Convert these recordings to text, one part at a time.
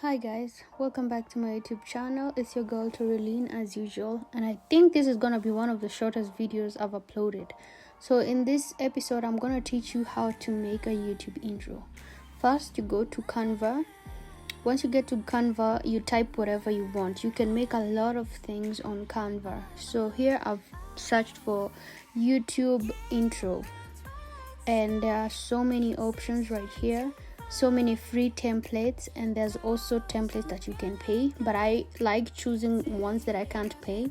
Hi guys, welcome back to my YouTube channel. It's your girl Torelene as usual, and I think this is gonna be one of the shortest videos I've uploaded. So in this episode I'm gonna teach you how to make a YouTube intro. First, you go to Canva. Once you get to Canva, you type whatever you want. You can make a lot of things on Canva. So here I've searched for YouTube intro, and there are so many options right here, so many free templates, and there's also templates that you can pay, but I like choosing ones that I can't pay.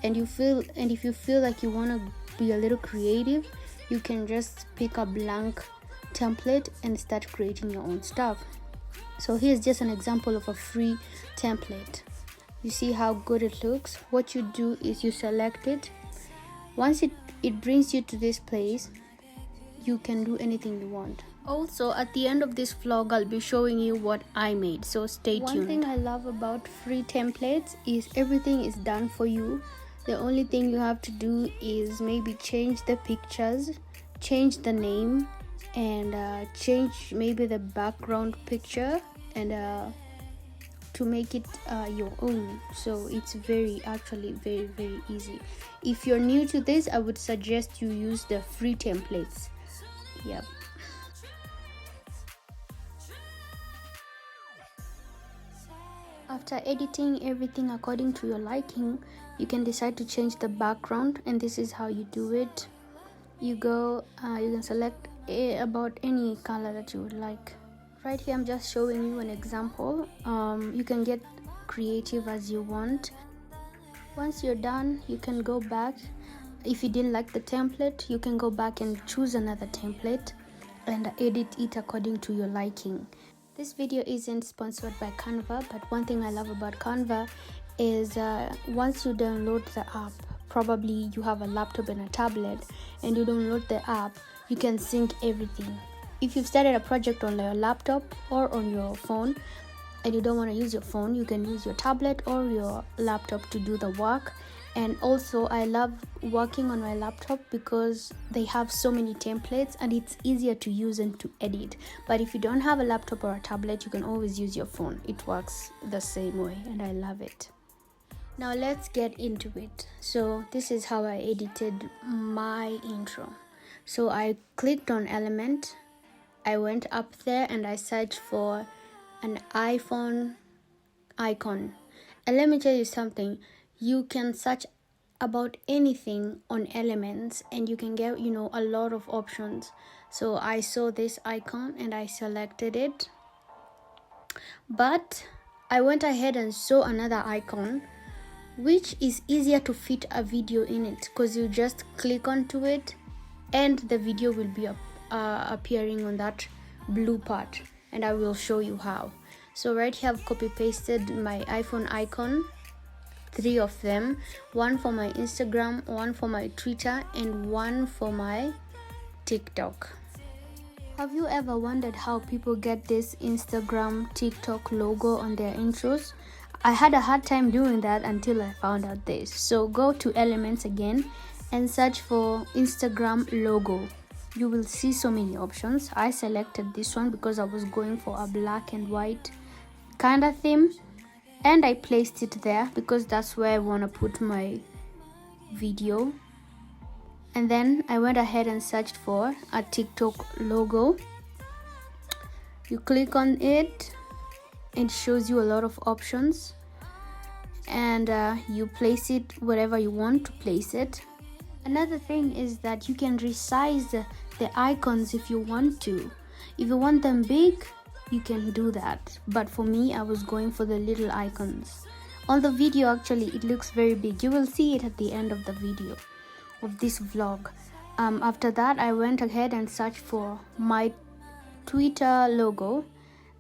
And if you feel like you want to be a little creative, you can just pick a blank template and start creating your own stuff. So here's just an example of a free template. You see how good it looks? What you do is you select it. Once it brings you to this place, you can do anything you want. Also, at the end of this vlog, I'll be showing you what I made, so stay tuned. One thing I love about free templates is everything is done for you. The only thing you have to do is maybe change the pictures, change the name, and change maybe the background picture, and to make it your own. So it's very easy. If you're new to this, I would suggest you use the free templates. Yep. After editing everything according to your liking, you can decide to change the background, and this is how you do it. You can select about any color that you would like. Right here I'm just showing you an example. You can get creative as you want. Once you're done, you can go back. If you didn't like the template, you can go back and choose another template and edit it according to your liking. This video isn't sponsored by Canva, but one thing I love about Canva is once you download the app, probably you have a laptop and a tablet, and you download the app, you can sync everything. If you've started a project on your laptop or on your phone and you don't want to use your phone, you can use your tablet or your laptop to do the work. And also, I love working on my laptop because they have so many templates and it's easier to use and to edit. But if you don't have a laptop or a tablet, you can always use your phone. It works the same way, and I love it. Now let's get into it. So this is how I edited my intro. So I clicked on element, I went up there and I searched for an iPhone icon. And let me tell you something, you can search about anything on elements and you can get a lot of options. So I saw this icon and I selected it, but I went ahead and saw another icon which is easier to fit a video in it, because you just click onto it and the video will be appearing on that blue part, and I will show you how. So right here I've copy pasted my iPhone icon, 3 of them, one for my Instagram, one for my Twitter, and one for my TikTok. Have you ever wondered how people get this Instagram, TikTok logo on their intros? I had a hard time doing that until I found out this. So go to elements again and search for Instagram logo. You will see so many options. I selected this one because I was going for a black and white kind of theme, and I placed it there because that's where I want to put my video. And then I went ahead and searched for a TikTok logo. You click on it, it shows you a lot of options, and you place it wherever you want to place it. Another thing is that you can resize the icons if you want to. If you want them big, you can do that, but for me I was going for the little icons. On the video actually it looks very big. You will see it at the end of the video of this vlog. After that I went ahead and searched for my Twitter logo,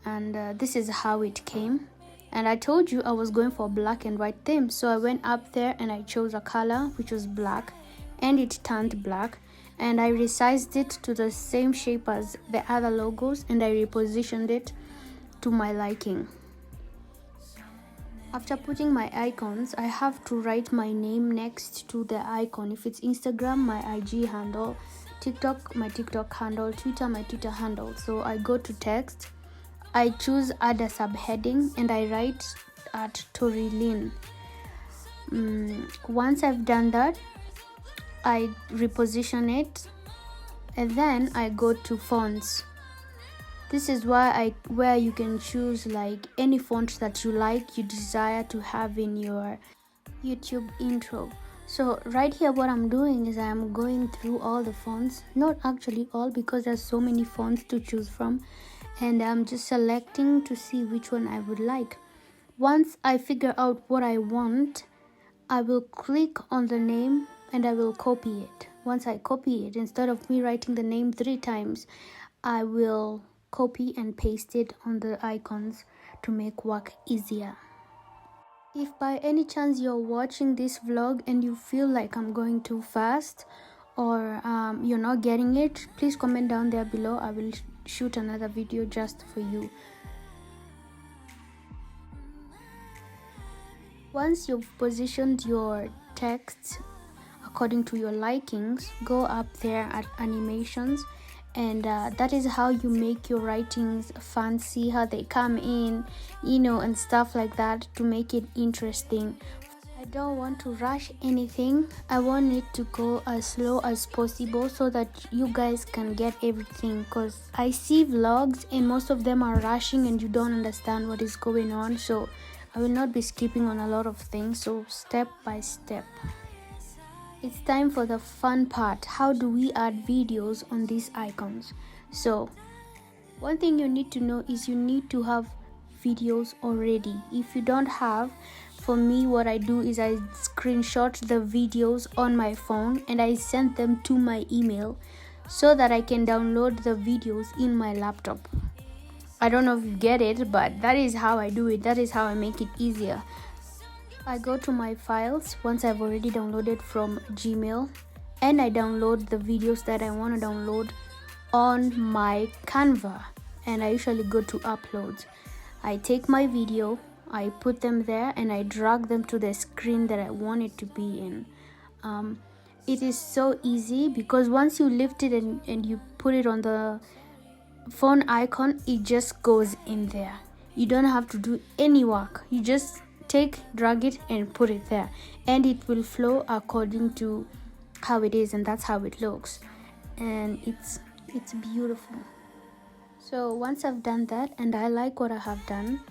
and this is how it came. And I told you I was going for a black and white theme, so I went up there and I chose a color which was black, and it turned black, and I resized it to the same shape as the other logos, and I repositioned it to my liking. After putting my icons, I have to write my name next to the icon. If it's Instagram, my IG handle, TikTok, my TikTok handle, Twitter, my Twitter handle. So I go to text, I choose add a subheading and I write at Torilin. Once I've done that, I reposition it, and then I go to fonts. This is where you can choose like any font that you like, you desire to have in your YouTube intro. So right here what I'm doing is I'm going through all the fonts, not actually all because there's so many fonts to choose from, and I'm just selecting to see which one I would like. Once I figure out what I want, I will click on the name and I will copy it. Once I copy it, instead of me writing the name 3 times, I will copy and paste it on the icons to make work easier. If by any chance you're watching this vlog and you feel like I'm going too fast or you're not getting it, please comment down there below. I will shoot another video just for you. Once you've positioned your text according to your likings, go up there at animations, and that is how you make your writings fancy, how they come in, and stuff like that to make it interesting. I don't want to rush anything. I want it to go as slow as possible so that you guys can get everything, because I see vlogs and most of them are rushing and you don't understand what is going on. So I will not be skipping on a lot of things, so step by step. It's time for the fun part. How do we add videos on these icons? So one thing you need to know is you need to have videos already. If you don't have, for me what I do is I screenshot the videos on my phone and I send them to my email so that I can download the videos in my laptop. I don't know if you get it, but that is how I do it. That is how I make it easier. I go to my files once I've already downloaded from Gmail, and I download the videos that I want to download on my Canva, and I usually go to uploads. I take my video, I put them there, and I drag them to the screen that I want it to be in. It is so easy because once you lift it and you put it on the phone icon, it just goes in there. You don't have to do any work. You just drag it and put it there, and it will flow according to how it is, and that's how it looks, and it's beautiful. So once I've done that and I like what I have done,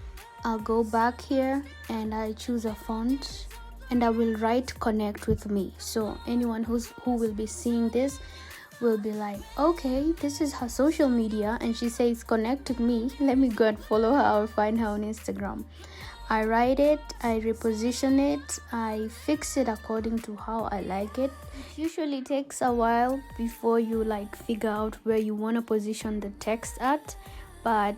I'll go back here and I choose a font and I will write connect with me. So anyone who will be seeing this will be like, okay, this is her social media and she says connect with me, let me go and follow her or find her on Instagram. I write it, I reposition it, I fix it according to how I like it. It usually takes a while before you figure out where you want to position the text at, but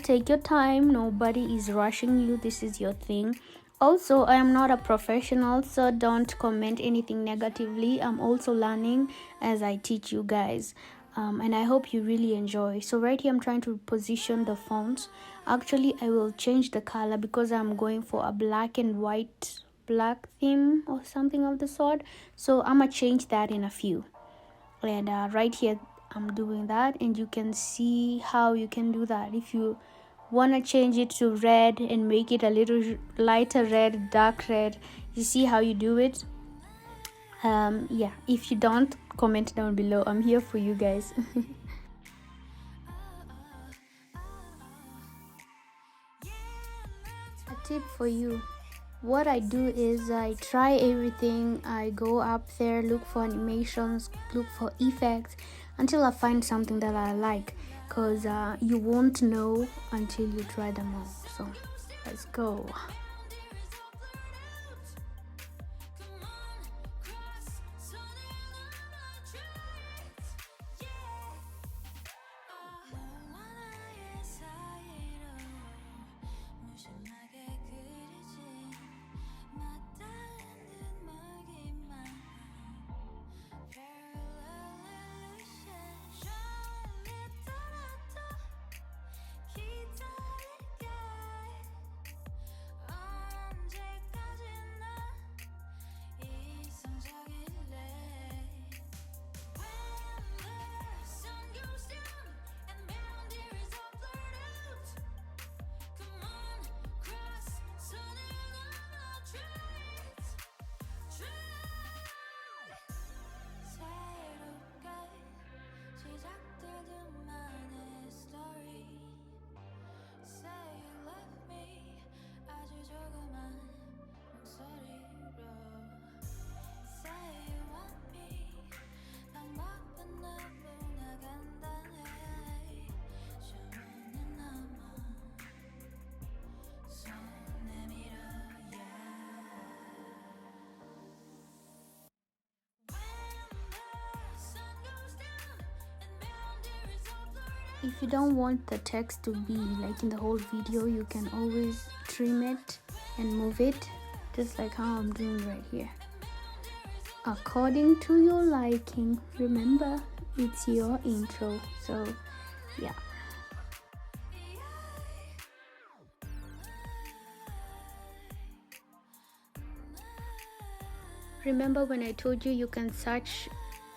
take your time. Nobody is rushing you. This is your thing. Also, I am not a professional, so don't comment anything negatively. I'm also learning as I teach you guys. And I hope you really enjoy. So right here I'm trying to position the fonts. Actually, I will change the color because I'm going for a black and white black theme or something of the sort. So I'm gonna change that in a few. And right here I'm doing that, and you can see how you can do that. If you want to change it to red and make it a little lighter red, dark red, you see how you do it. Yeah, if you don't, comment down below. I'm here for you guys. A tip for you: what I do is I try everything. I go up there, look for animations, look for effects until I find something that I like, because you won't know until you try them all. So let's go. If you don't want the text to be like in the whole video, you can always trim it and move it, just like how I'm doing right here, according to your liking. Remember, it's your intro, so yeah. Remember when I told you you can search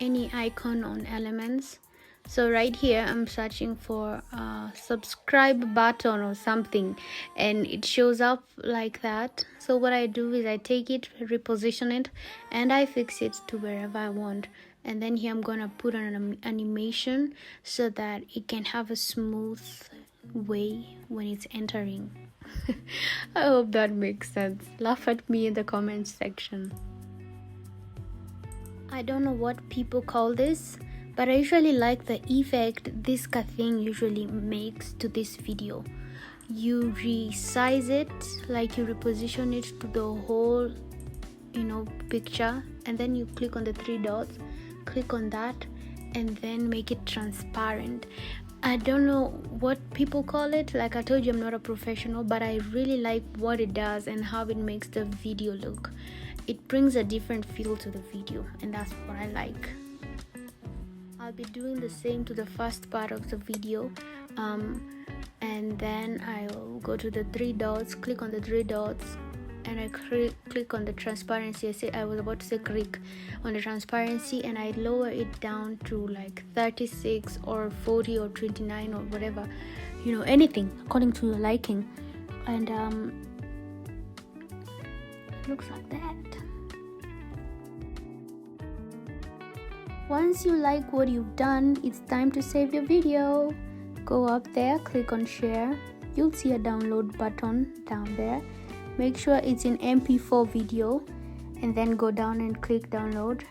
any icon on Elements? So right here I'm searching for a subscribe button or something, and it shows up like that. So what I do is I take it, reposition it, and I fix it to wherever I want. And then here I'm gonna put an animation so that it can have a smooth way when it's entering. I hope that makes sense. Laugh at me in the comments section. I don't know what people call this, but I usually like the effect this thing usually makes to this video. You resize it, like you reposition it to the whole, picture, and then you click on the three dots, click on that, and then make it transparent. I don't know what people call it. Like I told you, I'm not a professional, but I really like what it does and how it makes the video look. It brings a different feel to the video, and that's what I like. I'll be doing the same to the first part of the video, and then I'll go to the three dots, click on the three dots, and I click on the transparency. I was about to say click on the transparency, and I lower it down to like 36 or 40 or 29 or whatever, anything according to your liking. And it looks like that. Once you like what you've done, it's time to save your video. Go up there, click on share. You'll see a download button down there. Make sure it's in MP4 video, and then go down and click download.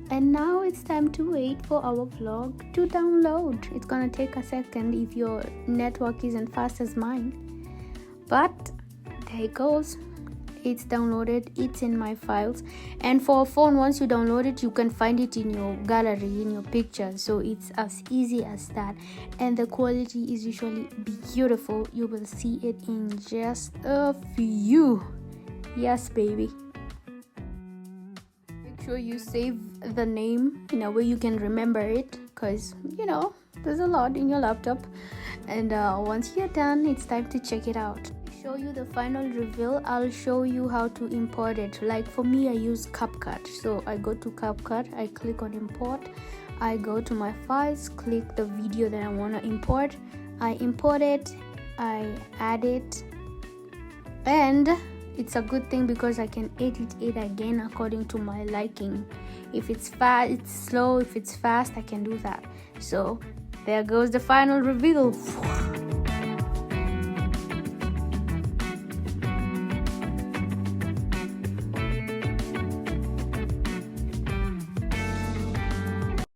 And now it's time to wait for our vlog to download. It's gonna take a second if your network isn't fast as mine, but there it goes. It's downloaded, it's in my files. And for a phone, once you download it, you can find it in your gallery, in your pictures. So it's as easy as that, and the quality is usually beautiful. You will see it in just a few. Yes, baby. Make sure you save the name in a way you can remember it, because there's a lot in your laptop. And once you're done, it's time to check it out. Show you the final reveal. I'll show you how to import it. Like for me, I use CapCut. So I go to CapCut, I click on import, I go to my files, click the video that I want to import, I import it, I add it, and it's a good thing because I can edit it again according to my liking. If it's fast, it's slow. If it's fast, I can do that. So there goes the final reveal.